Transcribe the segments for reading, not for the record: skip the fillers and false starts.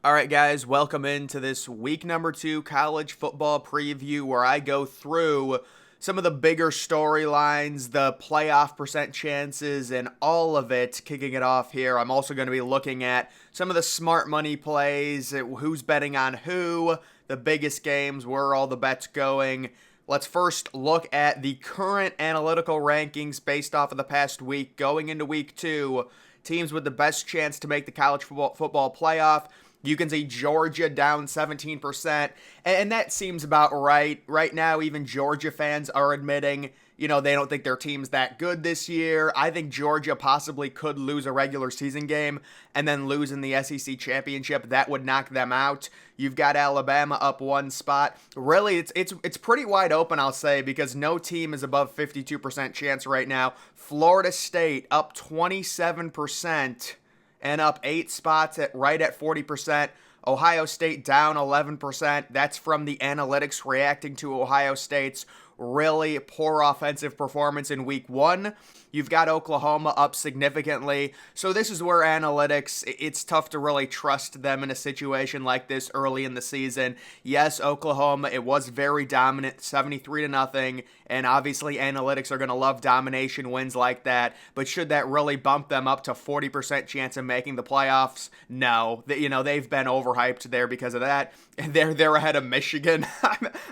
All right, guys, welcome into this week number 2 college football preview where I go through some of the bigger storylines, the playoff percent chances, and all of it. Kicking it off here, I'm also going to be looking at some of the smart money plays, who's betting on who, the biggest games, where are all the bets going. Let's first look at the current analytical rankings based off of the past week. Going into week 2, teams with the best chance to make the college football playoff. You can see Georgia down 17%, and that seems about right. Right now, even Georgia fans are admitting, they don't think their team's that good this year. I think Georgia possibly could lose a regular season game and then lose in the SEC championship. That would knock them out. You've got Alabama up one spot. Really, it's pretty wide open, I'll say, because no team is above 52% chance right now. Florida State up 27% and up 8 spots right at 40%. Ohio State down 11%. That's from the analytics reacting to Ohio State's really poor offensive performance in week 1. You've got Oklahoma up significantly. So this is where analytics, it's tough to really trust them in a situation like this early in the season. Yes, Oklahoma, it was very dominant, 73 to nothing, and obviously analytics are going to love domination wins like that, but should that really bump them up to 40% chance of making the playoffs? No. They've been overhyped there because of that. They're ahead of Michigan.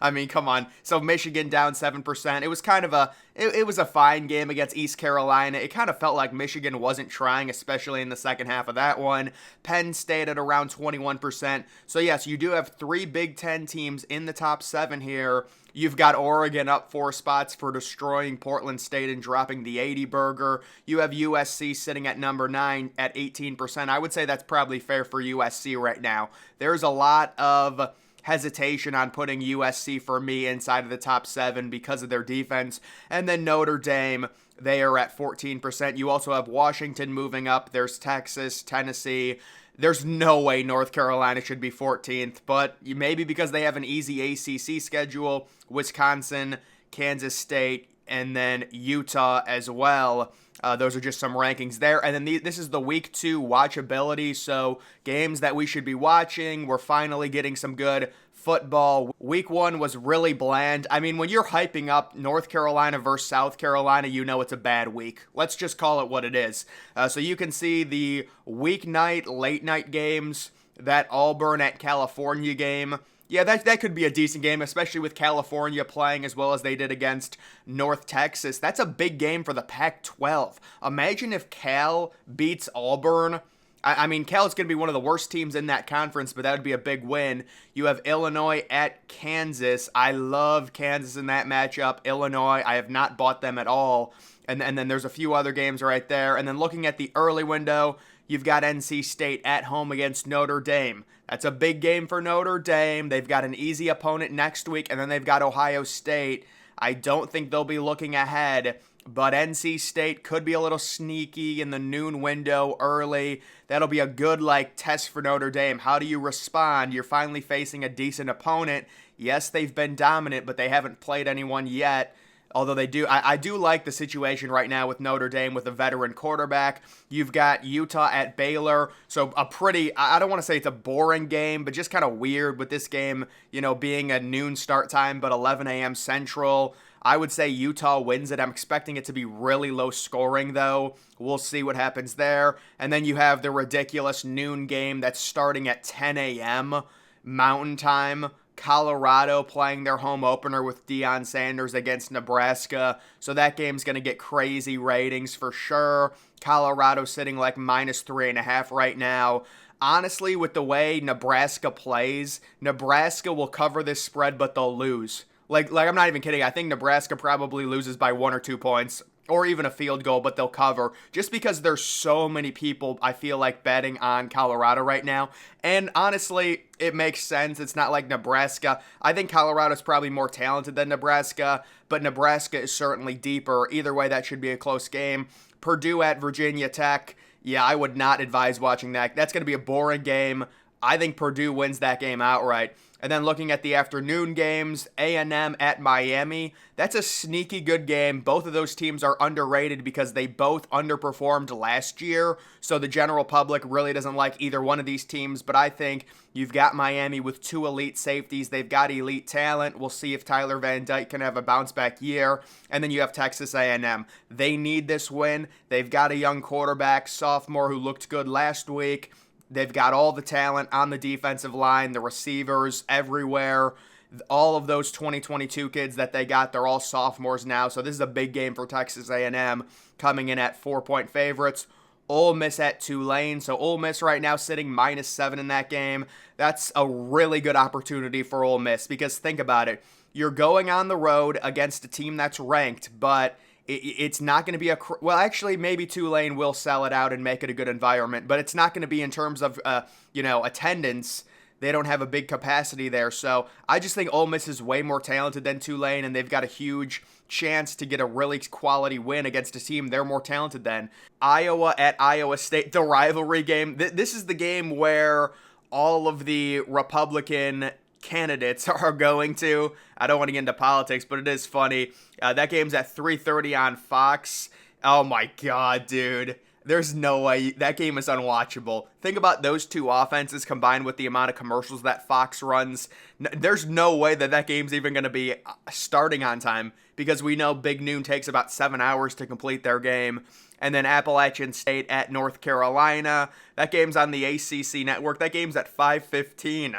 I mean, come on. So Michigan down 7%. It was kind of it was a fine game against East Carolina. It kind of felt like Michigan wasn't trying, especially in the second half of that one. Penn State at around 21%. So yes, you do have 3 Big Ten teams in the top 7 here. You've got Oregon up 4 spots for destroying Portland State and dropping the 80 burger. You have USC sitting at number 9 at 18%. I would say that's probably fair for USC right now. There's a lot of hesitation on putting USC for me inside of the top 7 because of their defense. And then Notre Dame, they are at 14%. You also have Washington moving up. There's Texas, Tennessee. There's no way North Carolina should be 14th, but maybe because they have an easy ACC schedule, Wisconsin, Kansas State, and then Utah as well. Those are just some rankings there. And then this is the week 2 watchability. So games that we should be watching. We're finally getting some good football. Week 1 was really bland. I mean, when you're hyping up North Carolina versus South Carolina, you know it's a bad week. Let's just call it what it is. So you can see the weeknight, late night games, that Auburn at California game. Yeah, that could be a decent game, especially with California playing as well as they did against North Texas. That's a big game for the Pac-12. Imagine if Cal beats Auburn. I mean, Cal is going to be one of the worst teams in that conference, but that would be a big win. You have Illinois at Kansas. I love Kansas in that matchup. Illinois, I have not bought them at all. And then there's a few other games right there. And then looking at the early window, you've got NC State at home against Notre Dame. That's a big game for Notre Dame. They've got an easy opponent next week, and then they've got Ohio State. I don't think they'll be looking ahead, but NC State could be a little sneaky in the noon window early. That'll be a good test for Notre Dame. How do you respond? You're finally facing a decent opponent. Yes, they've been dominant, but they haven't played anyone yet. Although I do like the situation right now with Notre Dame with a veteran quarterback. You've got Utah at Baylor. So I don't want to say it's a boring game, but just kind of weird with this game, being a noon start time, but 11 a.m. Central. I would say Utah wins it. I'm expecting it to be really low scoring, though. We'll see what happens there. And then you have the ridiculous noon game that's starting at 10 a.m. Mountain Time. Colorado playing their home opener with Deion Sanders against Nebraska. So that game's going to get crazy ratings for sure. Colorado sitting -3.5 right now. Honestly, with the way Nebraska plays, Nebraska will cover this spread, but they'll lose. I'm not even kidding. I think Nebraska probably loses by 1 or 2 points. Or even a field goal, but they'll cover. Just because there's so many people, I feel like, betting on Colorado right now. And honestly, it makes sense. It's not like Nebraska. I think Colorado's probably more talented than Nebraska, but Nebraska is certainly deeper. Either way, that should be a close game. Purdue at Virginia Tech. Yeah, I would not advise watching that. That's going to be a boring game. I think Purdue wins that game outright. And then looking at the afternoon games, A&M at Miami, that's a sneaky good game. Both of those teams are underrated because they both underperformed last year. So the general public really doesn't like either one of these teams. But I think you've got Miami with two elite safeties. They've got elite talent. We'll see if Tyler Van Dyke can have a bounce back year. And then you have Texas A&M. They need this win. They've got a young quarterback, sophomore, who looked good last week. They've got all the talent on the defensive line, the receivers everywhere. All of those 2022 kids that they got, they're all sophomores now. So this is a big game for Texas A&M, coming in at 4-point favorites. Ole Miss at Tulane. So Ole Miss right now sitting -7 in that game. That's a really good opportunity for Ole Miss because think about it. You're going on the road against a team that's ranked, but it's not going to be well, actually, maybe Tulane will sell it out and make it a good environment, but it's not going to be in terms of, attendance. They don't have a big capacity there. So I just think Ole Miss is way more talented than Tulane, and they've got a huge chance to get a really quality win against a team they're more talented than. Iowa at Iowa State, the rivalry game. This is the game where all of the Republican candidates are going to. I don't want to get into politics, but it is funny. That game's at 3:30 on Fox. Oh my God, dude. There's no way. That game is unwatchable. Think about those two offenses combined with the amount of commercials that Fox runs. There's no way that game's even going to be starting on time because we know Big Noon takes about 7 hours to complete their game. And then Appalachian State at North Carolina. That game's on the ACC network. That game's at 5:15.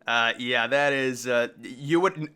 That is,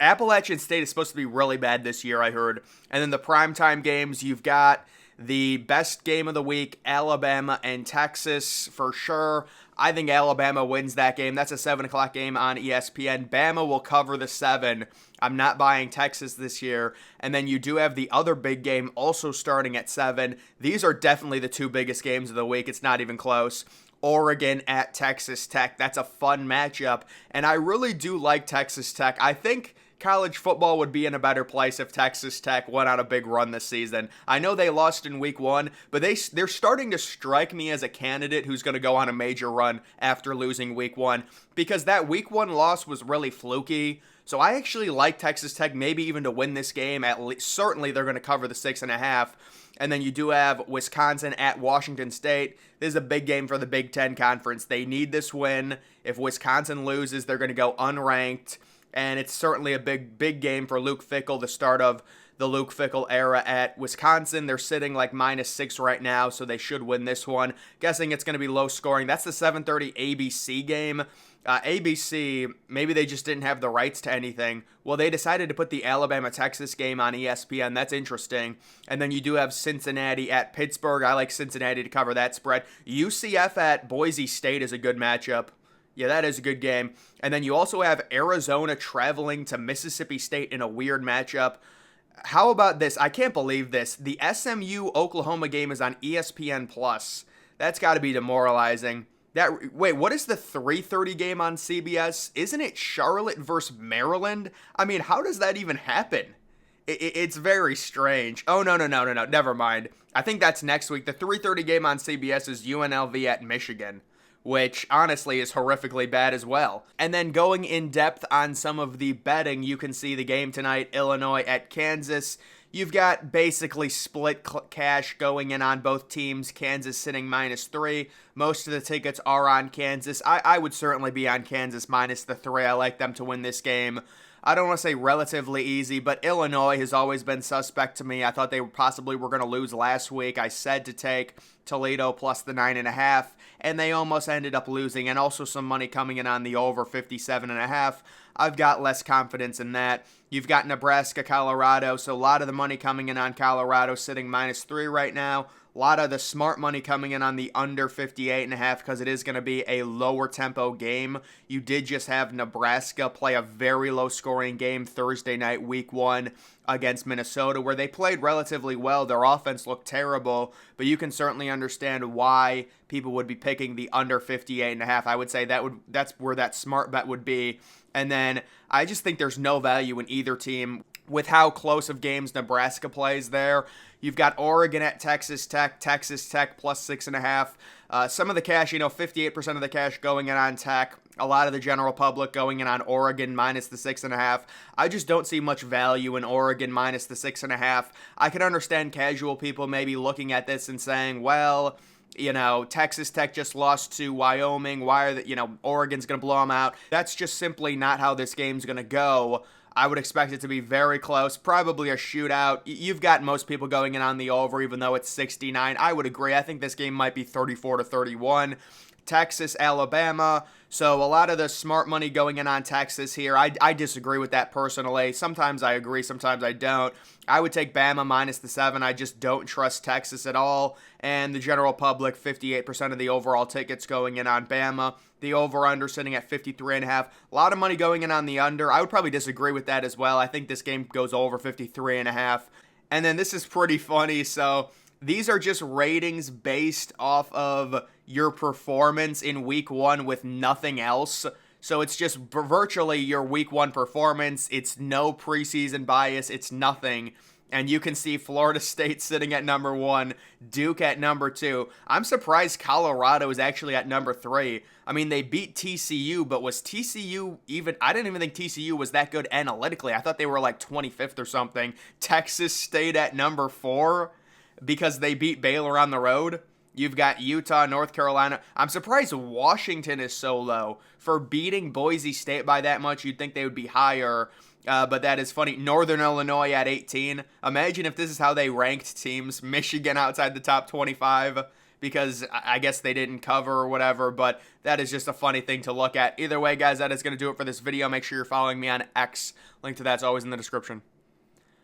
Appalachian State is supposed to be really bad this year, I heard. And then the primetime games, you've got the best game of the week, Alabama and Texas, for sure. I think Alabama wins that game. That's a 7 o'clock game on ESPN. Bama will cover the 7. I'm not buying Texas this year. And then you do have the other big game also starting at 7. These are definitely the two biggest games of the week. It's not even close. Oregon at Texas Tech. That's a fun matchup. And I really do like Texas Tech. I think college football would be in a better place if Texas Tech went on a big run this season. I know they lost in week 1, but they're starting to strike me as a candidate who's going to go on a major run after losing week 1 because that week 1 loss was really fluky. So I actually like Texas Tech maybe even to win this game. At least, certainly they're going to cover the 6.5. And then you do have Wisconsin at Washington State. This is a big game for the Big Ten Conference. They need this win. If Wisconsin loses, they're going to go unranked. And it's certainly a big game for Luke Fickell, the start of the Luke Fickell era at Wisconsin. They're sitting like -6 right now, so they should win this one. Guessing it's going to be low scoring. That's the 7:30 ABC game. ABC, maybe they just didn't have the rights to anything. Well, they decided to put the Alabama-Texas game on ESPN. That's interesting. And then you do have Cincinnati at Pittsburgh. I like Cincinnati to cover that spread. UCF at Boise State is a good matchup. Yeah, that is a good game. And then you also have Arizona traveling to Mississippi State in a weird matchup. How about this? I can't believe this. The SMU-Oklahoma game is on ESPN+. That's got to be demoralizing. Wait, what is the 3:30 game on CBS? Isn't it Charlotte versus Maryland? I mean, how does that even happen? It's very strange. Oh, no. Never mind. I think that's next week. The 3:30 game on CBS is UNLV at Michigan, which honestly is horrifically bad as well. And then going in depth on some of the betting, you can see the game tonight, Illinois at Kansas. You've got basically split cash going in on both teams. Kansas sitting -3. Most of the tickets are on Kansas. I would certainly be on Kansas -3. I like them to win this game. I don't want to say relatively easy, but Illinois has always been suspect to me. I thought they possibly were going to lose last week. I said to take Toledo plus the 9.5, and they almost ended up losing. And also some money coming in on the over 57.5. I've got less confidence in that. You've got Nebraska, Colorado, so a lot of the money coming in on Colorado sitting -3 right now. A lot of the smart money coming in on the under 58.5 because it is going to be a lower tempo game. You did just have Nebraska play a very low scoring game Thursday night, week 1 against Minnesota, where they played relatively well. Their offense looked terrible, but you can certainly understand why people would be picking the under 58.5. I would say that's where that smart bet would be. And then I just think there's no value in either team. with how close of games Nebraska plays there. You've got Oregon at Texas Tech plus 6.5. Some of the cash, 58% of the cash going in on Tech. A lot of the general public going in on Oregon minus the 6.5. I just don't see much value in Oregon minus the 6.5. I can understand casual people maybe looking at this and saying, well, Texas Tech just lost to Wyoming. Why are Oregon's going to blow them out? That's just simply not how this game's going to go. I would expect it to be very close, probably a shootout. You've got most people going in on the over, even though it's 69. I would agree. I think this game might be 34-31. Texas, Alabama. So a lot of the smart money going in on Texas here. I disagree with that personally. Sometimes I agree, sometimes I don't. I would take Bama minus the 7. I just don't trust Texas at all. And the general public, 58% of the overall tickets going in on Bama. The over-under sitting at 53.5. A lot of money going in on the under. I would probably disagree with that as well. I think this game goes over 53.5. And then this is pretty funny. So these are just ratings based off of your performance in week 1 with nothing else. So it's just virtually your week 1 performance. It's no preseason bias. It's nothing. And you can see Florida State sitting at number 1, Duke at number 2. I'm surprised Colorado is actually at number 3. I mean, they beat TCU, but was TCU even... I didn't even think TCU was that good analytically. I thought they were like 25th or something. Texas State at number 4 because they beat Baylor on the road. You've got Utah, North Carolina. I'm surprised Washington is so low. For beating Boise State by that much, you'd think they would be higher. But that is funny. Northern Illinois at 18. Imagine if this is how they ranked teams. Michigan outside the top 25 because I guess they didn't cover or whatever. But that is just a funny thing to look at. Either way, guys, that is going to do it for this video. Make sure you're following me on X. Link to that's always in the description.